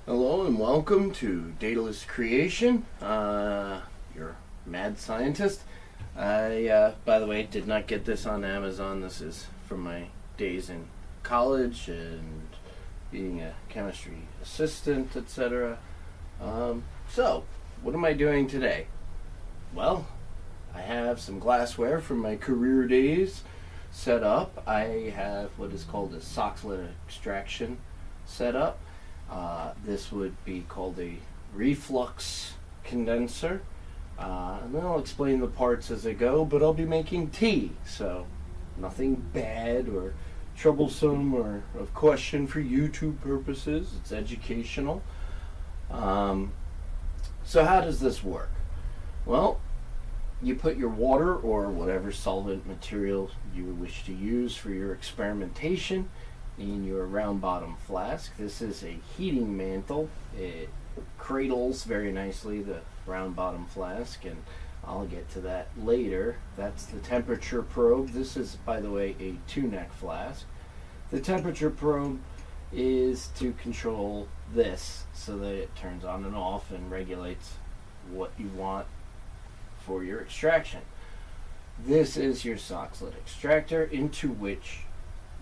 Hello and welcome to Dataless Creation. Your mad scientist. I, by the way, did not get this on Amazon. This is from my days in college and being a chemistry assistant, etc. So, what am I doing today? Well, I have some glassware from my career days set up. I have what is called a Soxhlet Extraction set up. This would be called a reflux condenser. And then I'll explain the parts as I go, but I'll be making tea, so nothing bad or troublesome or of question for YouTube purposes. It's educational. So how does this work? Well, you put your water or whatever solvent material you wish to use for your experimentation in your round bottom flask. This is a heating mantle. It cradles very nicely the round bottom flask, and I'll get to that later. That's the temperature probe. This is, by the way, a 2-neck flask. The temperature probe is to control this so that it turns on and off and regulates what you want for your extraction. This is your Soxhlet extractor, into which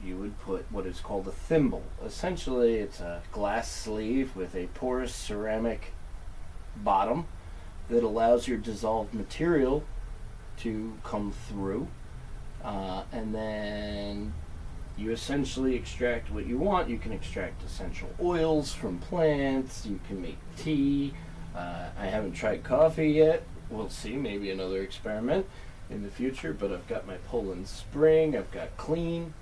you would put what is called a thimble. Essentially, it's a glass sleeve with a porous ceramic bottom that allows your dissolved material to come through, and then you essentially extract what you want. You can extract essential oils from plants, you can make tea. I haven't tried coffee yet. We'll see, maybe another experiment in the future, but I've got my Poland Spring, I've got clean,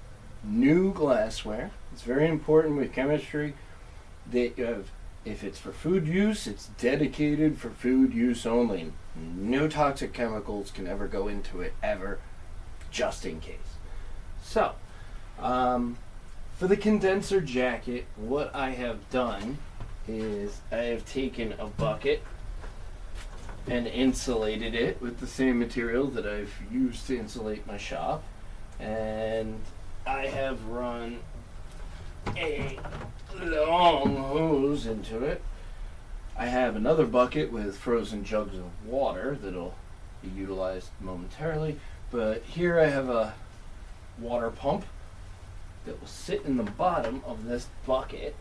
new glassware. It's very important with chemistry that you have, if it's for food use, it's dedicated for food use only. No toxic chemicals can ever go into it, ever, just in case. So, for the condenser jacket, what I have done is I have taken a bucket and insulated it with the same material that I've used to insulate my shop, and I have run a long hose into it. I have another bucket with frozen jugs of water that'll be utilized momentarily, but here I have a water pump that will sit in the bottom of this bucket.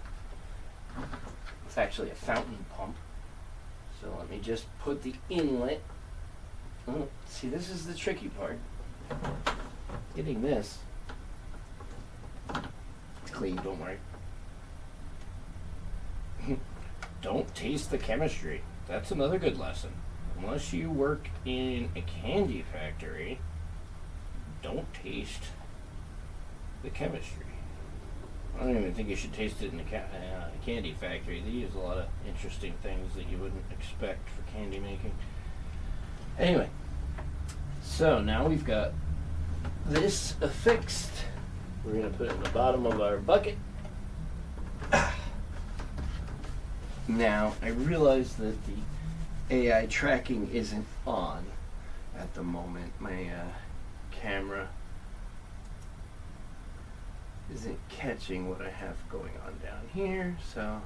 It's actually a fountain pump. So let me just put the inlet. Oh, see, this is the tricky part. Getting this. It's clean, don't worry. Don't taste the chemistry. That's another good lesson. Unless you work in a candy factory, don't taste the chemistry. I don't even think you should taste it in a candy factory. They use a lot of interesting things that you wouldn't expect for candy making. Anyway, so now we've got this affixed. We're going to put it in the bottom of our bucket. Now, I realize that the AI tracking isn't on at the moment. My camera isn't catching what I have going on down here, so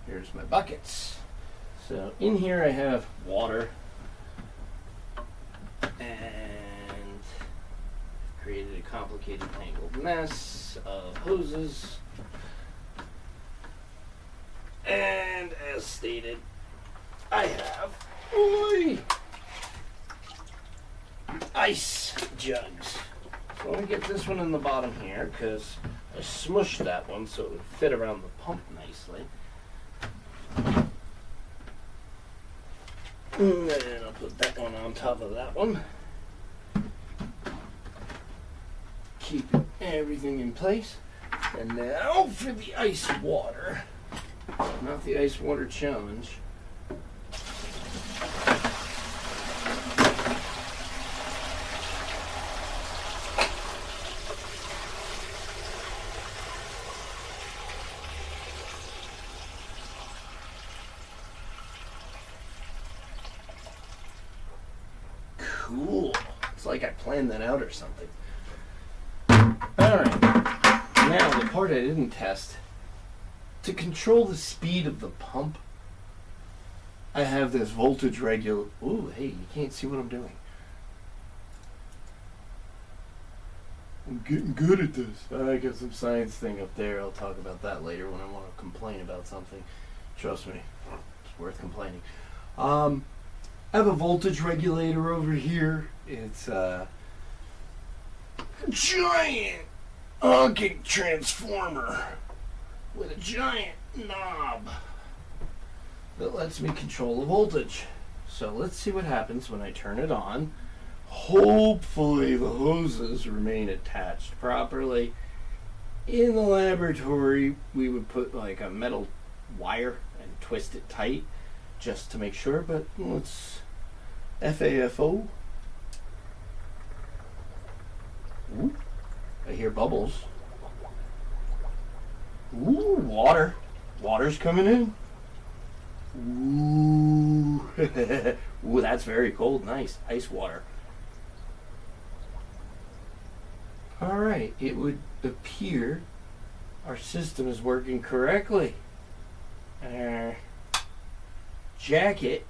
here's my buckets. So in here I have water, and created a complicated tangled mess of hoses, and as stated, I have ice jugs. So I'm going to get this one in the bottom here because I smushed that one so it would fit around the pump nicely. And then I'll put that one on top of that one. Keep everything in place. And now for the ice water. Not the ice water challenge. Cool. It's like I planned that out or something. Alright. Now, the part I didn't test to control the speed of the pump, I have this voltage regulator. Ooh, hey, you can't see what I'm doing. I'm getting good at this. I got some science thing up there. I'll talk about that later when I want to complain about something. Trust me, it's worth complaining. I have a voltage regulator over here. It's a giant honking transformer with a giant knob that lets me control the voltage. So let's see what happens when I turn it on. Hopefully the hoses remain attached properly. In the laboratory, we would put like a metal wire and twist it tight just to make sure, but let's FAFO. Ooh, I hear bubbles. Ooh, water. Water's coming in. Ooh. Ooh, that's very cold. Nice. Ice water. Alright, it would appear our system is working correctly. Our jacket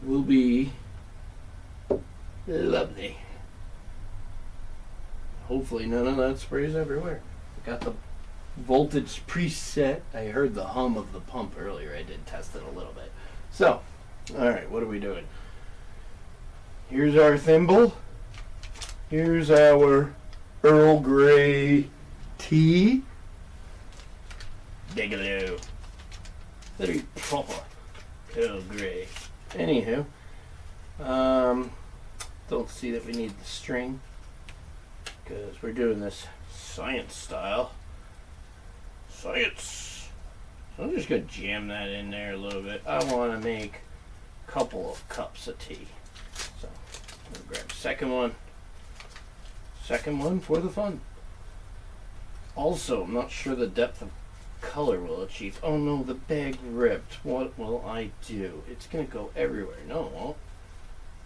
will be lovely. Hopefully none of that sprays everywhere. Got the voltage preset. I heard the hum of the pump earlier. I did test it a little bit. So, alright, what are we doing? Here's our thimble. Here's our Earl Grey Tea. Bigelow. Very proper Earl Grey. Anywho, don't see that we need the string because we're doing this science style. Science! So I'm just going to jam that in there a little bit. I want to make a couple of cups of tea. So I'm going to grab the second one. Second one for the fun. Also, I'm not sure the depth of color will achieve. Oh no, the bag ripped. What will I do? It's going to go everywhere. No, it won't.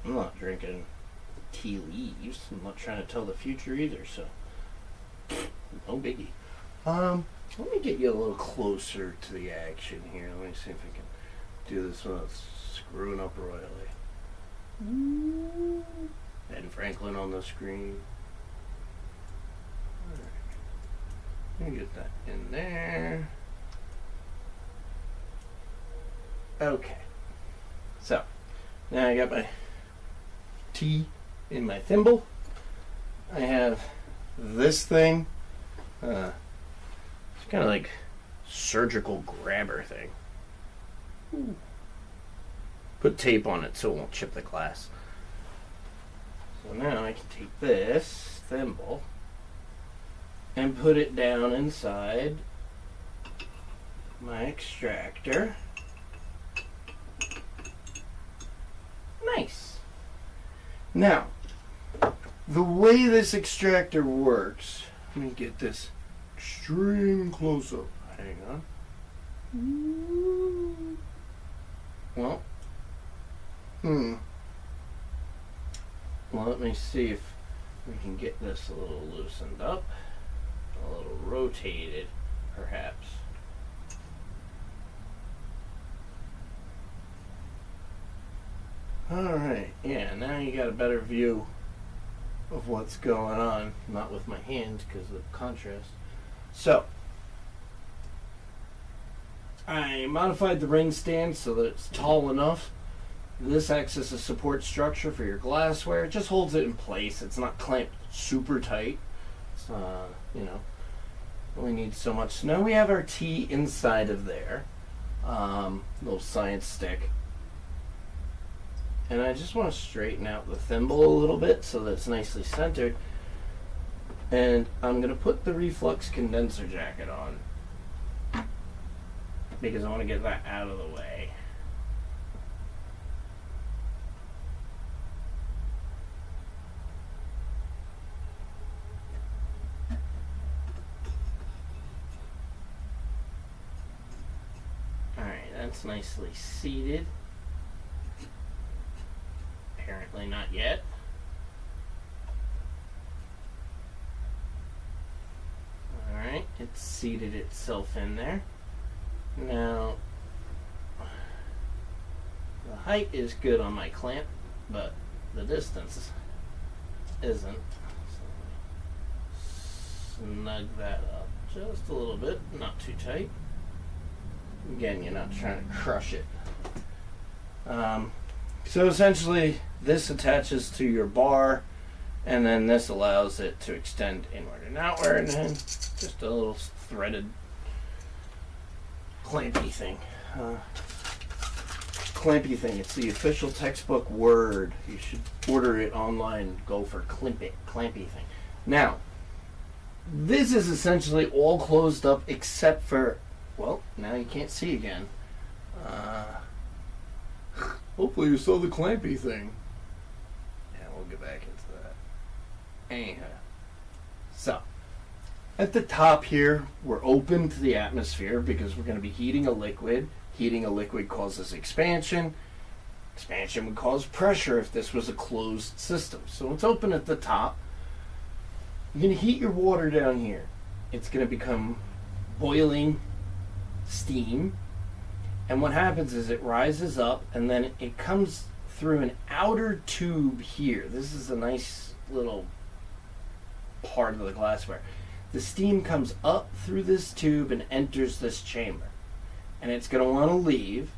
I'm not drinking tea leaves. I'm not trying to tell the future either, so no biggie. Let me get you a little closer to the action here. Let me see if I can do this without screwing up royally. Ben Franklin on the screen. Let me get that in there. Okay. So, now I got my tea in my thimble. I have this thing. It's kind of like surgical grabber thing. Ooh. Put tape on it so it won't chip the glass. So now I can take this thimble and put it down inside my extractor. Nice. Now, the way this extractor works, let me get this extreme close up. Hang on. Well, let me see if we can get this a little loosened up. A little rotated, perhaps. Alright, yeah, now you got a better view of what's going on. Not with my hands because of the contrast. So, I modified the ring stand so that it's tall enough. This acts as a support structure for your glassware. It just holds it in place. It's not clamped super tight. It's, only needs so much. So now we have our tea inside of there. Little science stick. And I just want to straighten out the thimble a little bit so that it's nicely centered. And I'm going to put the reflux condenser jacket on because I want to get that out of the way. Alright, that's nicely seated. Apparently not yet. Alright, it It's seated itself in there. Now, the height is good on my clamp, but the distance isn't. So snug that up just a little bit, not too tight. Again, you're not trying to crush it. So essentially, this attaches to your bar, and then this allows it to extend inward and outward, and just a little threaded clampy thing. Clampy thing. It's the official textbook word. You should order it online. Go for clampy thing. Now, this is essentially all closed up except for, well, now you can't see again. Hopefully you saw the clampy thing. Yeah, we'll get back into that. Anyhow. So, at the top here, we're open to the atmosphere because we're going to be heating a liquid. Heating a liquid causes expansion. Expansion would cause pressure if this was a closed system. So it's open at the top. You're going to heat your water down here. It's going to become boiling steam. And what happens is it rises up and then it comes through an outer tube here. This is a nice little part of the glassware. The steam comes up through this tube and enters this chamber. And it's going to want to leave,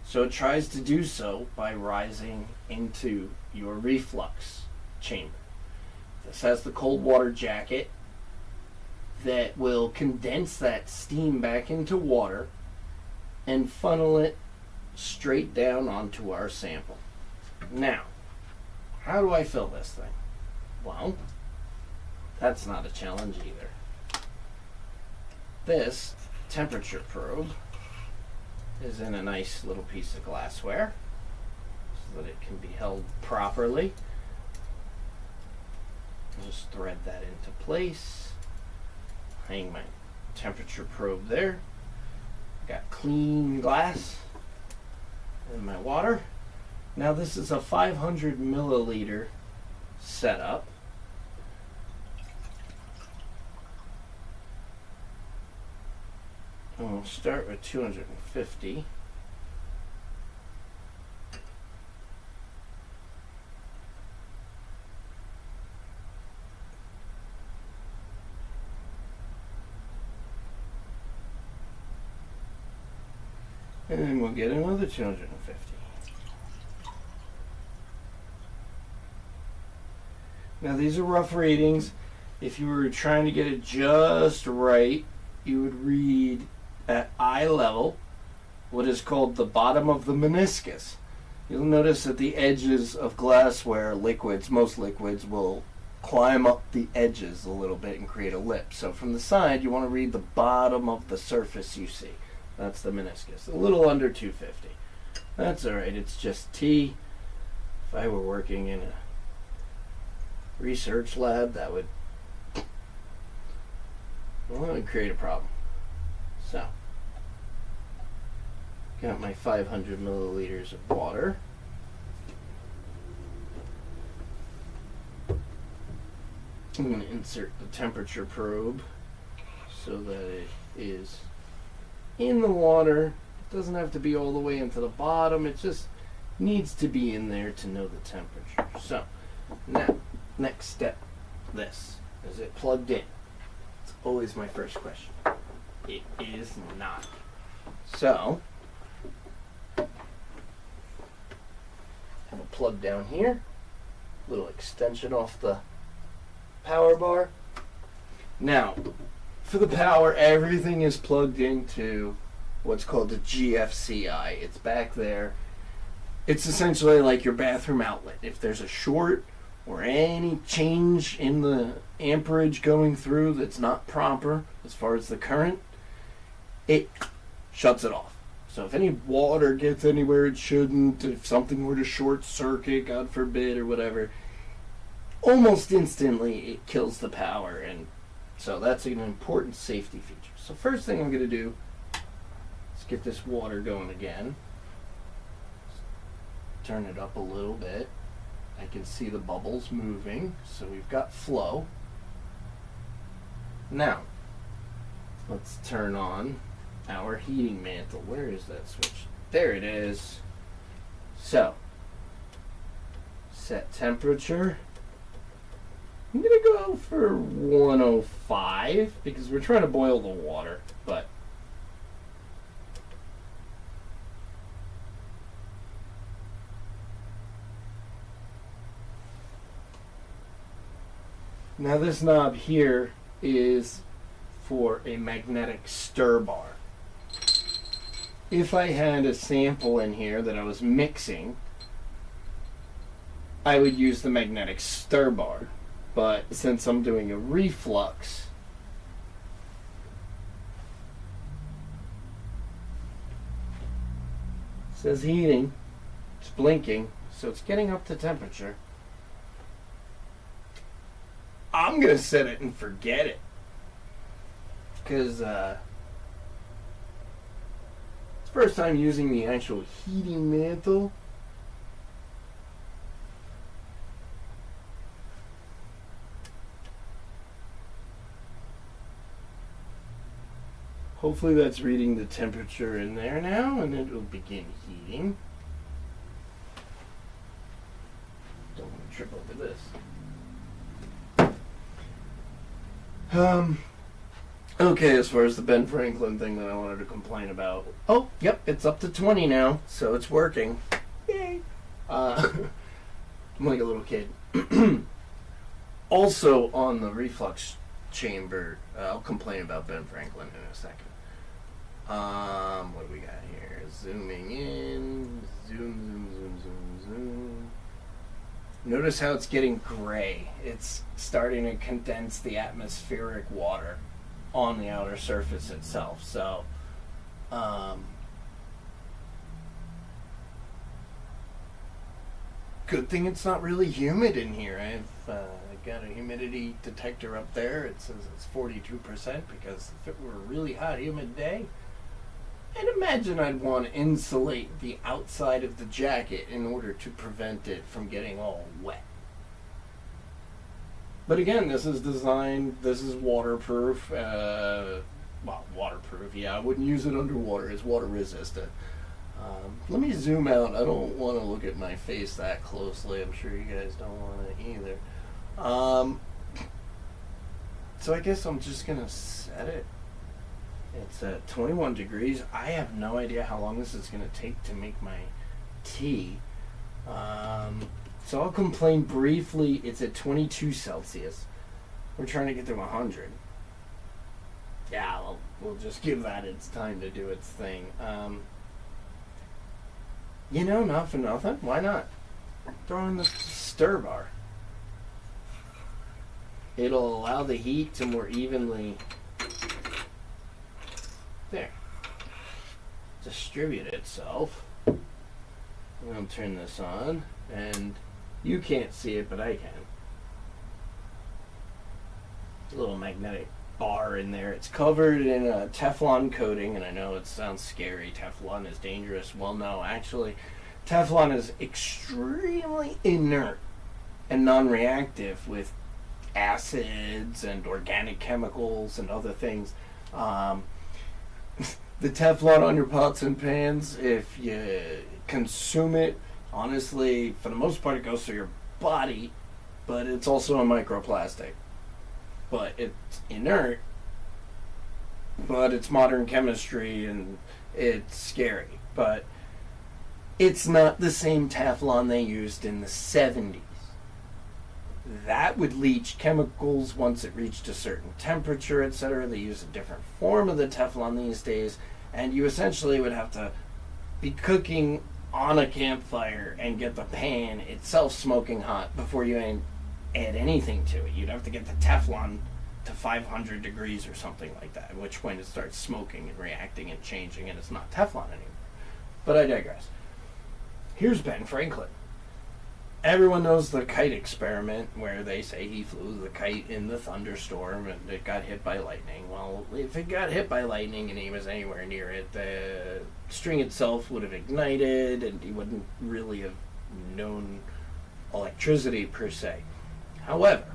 so it tries to do so by rising into your reflux chamber. This has the cold water jacket that will condense that steam back into water and funnel it straight down onto our sample. Now, how do I fill this thing? Well, that's not a challenge either. This temperature probe is in a nice little piece of glassware so that it can be held properly. Just thread that into place. Hang my temperature probe there. Got clean glass and my water. Now this is a 500 milliliter setup. And we'll start with 250. And then we'll get another 250. Now these are rough readings. If you were trying to get it just right, you would read at eye level what is called the bottom of the meniscus. You'll notice that the edges of glassware, most liquids will climb up the edges a little bit and create a lip. So from the side, you want to read the bottom of the surface you see. That's the meniscus. A little under 250. That's alright, it's just tea. If I were working in a research lab, that would create a problem. So, got my 500 milliliters of water. I'm going to insert the temperature probe so that it is in the water. It doesn't have to be all the way into the bottom. It just needs to be in there to know the temperature. So, now, next step, this. Is it plugged in? It's always my first question. It is not. So, have a plug down here. Little extension off the power bar. Now, for the power, everything is plugged into what's called the GFCI. It's back there. It's essentially like your bathroom outlet. If there's a short or any change in the amperage going through that's not proper as far as the current, it shuts it off. So if any water gets anywhere it shouldn't, if something were to short circuit, God forbid, or whatever, almost instantly it kills the power. And so that's an important safety feature. So first thing I'm going to do is get this water going again. Turn it up a little bit. I can see the bubbles moving, so we've got flow. Now, let's turn on our heating mantle. Where is that switch? There it is. So, set temperature. I'm going to go for 105 because we're trying to boil the water, but now this knob here is for a magnetic stir bar. If I had a sample in here that I was mixing, I would use the magnetic stir bar. But since I'm doing a reflux, it says heating, it's blinking, so it's getting up to temperature. I'm going to set it and forget it. Because it's the first time using the actual heating mantle. Hopefully that's reading the temperature in there now, and it will begin heating. Don't want to trip over this. Okay, as far as the Ben Franklin thing that I wanted to complain about. Oh, yep, it's up to 20 now, so it's working. Yay! I'm like a little kid. Also on the reflux chamber, I'll complain about Ben Franklin in a second. What do we got here? Zooming in. Zoom. Notice how it's getting gray. It's starting to condense the atmospheric water on the outer surface itself. So, good thing it's not really humid in here. I've got a humidity detector up there. It says it's 42% because if it were a really hot, humid day, I'd imagine I'd want to insulate the outside of the jacket in order to prevent it from getting all wet. But again, this is waterproof. Waterproof, yeah. I wouldn't use it underwater. It's water resistant. Let me zoom out. I don't want to look at my face that closely. I'm sure you guys don't want to either. So I guess I'm just going to set it. It's at 21 degrees. I have no idea how long this is going to take to make my tea. So I'll complain briefly. It's at 22 Celsius. We're trying to get to 100. Yeah, we'll just give that its time to do its thing. Not for nothing. Why not? Throw in the stir bar. It'll allow the heat to more evenly distribute itself. I'm going to turn this on, and you can't see it, but I can. A little magnetic bar in there. It's covered in a Teflon coating, and I know it sounds scary. Teflon is dangerous. Well, no, actually, Teflon is extremely inert and non-reactive with acids and organic chemicals and other things. The Teflon on your pots and pans, if you consume it, honestly, for the most part, it goes through your body, but it's also a microplastic. But it's inert, but it's modern chemistry, and it's scary. But it's not the same Teflon they used in the 70s. That would leach chemicals once it reached a certain temperature, etc. They use a different form of the Teflon these days, and you essentially would have to be cooking on a campfire and get the pan itself smoking hot before you add anything to it. You'd have to get the Teflon to 500 degrees or something like that, at which point it starts smoking and reacting and changing, and it's not Teflon anymore. But I digress. Here's Ben Franklin. Everyone knows the kite experiment where they say he flew the kite in the thunderstorm and it got hit by lightning. Well, if it got hit by lightning and he was anywhere near it, the string itself would have ignited and he wouldn't really have known electricity per se. However,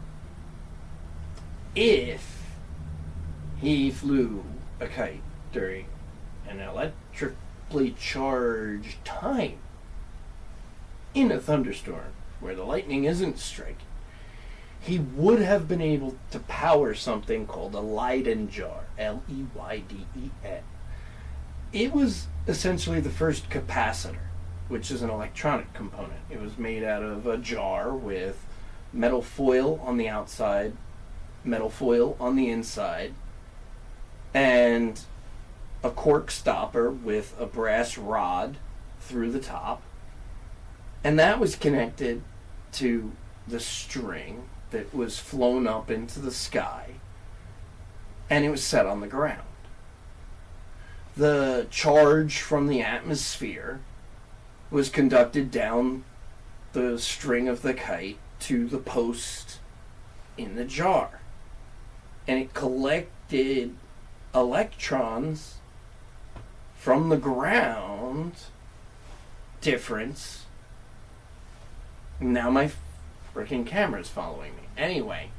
if he flew a kite during an electrically charged time in a thunderstorm where the lightning isn't striking, he would have been able to power something called a Leyden jar, Leyden. It was essentially the first capacitor, which is an electronic component. It was made out of a jar with metal foil on the outside, metal foil on the inside, and a cork stopper with a brass rod through the top. And that was connected to the string that was flown up into the sky, and it was set on the ground. The charge from the atmosphere was conducted down the string of the kite to the post in the jar, and it collected electrons from the ground difference. Now my freaking camera's following me. Anyway,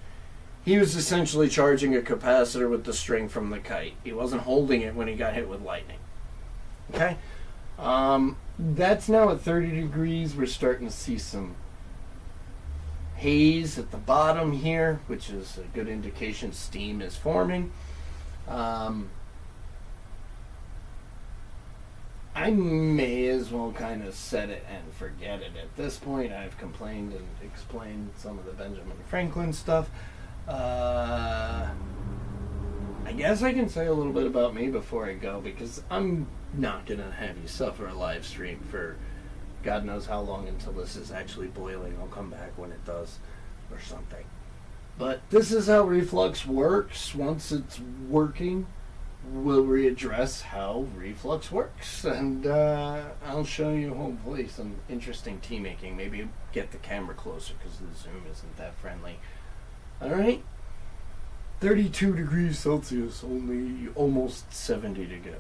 he was essentially charging a capacitor with the string from the kite. He wasn't holding it when he got hit with lightning. Okay? That's now at 30 degrees. We're starting to see some haze at the bottom here, which is a good indication steam is forming. I may as well kind of set it and forget it at this point. I've complained and explained some of the Benjamin Franklin stuff. I guess I can say a little bit about me before I go, because I'm not going to have you suffer a live stream for God knows how long until this is actually boiling. I'll come back when it does or something. But this is how reflux works. Once it's working, we'll readdress how reflux works, and I'll show you hopefully some interesting tea making. Maybe get the camera closer because the zoom isn't that friendly. Alright, 32 degrees Celsius, only almost 70 to go.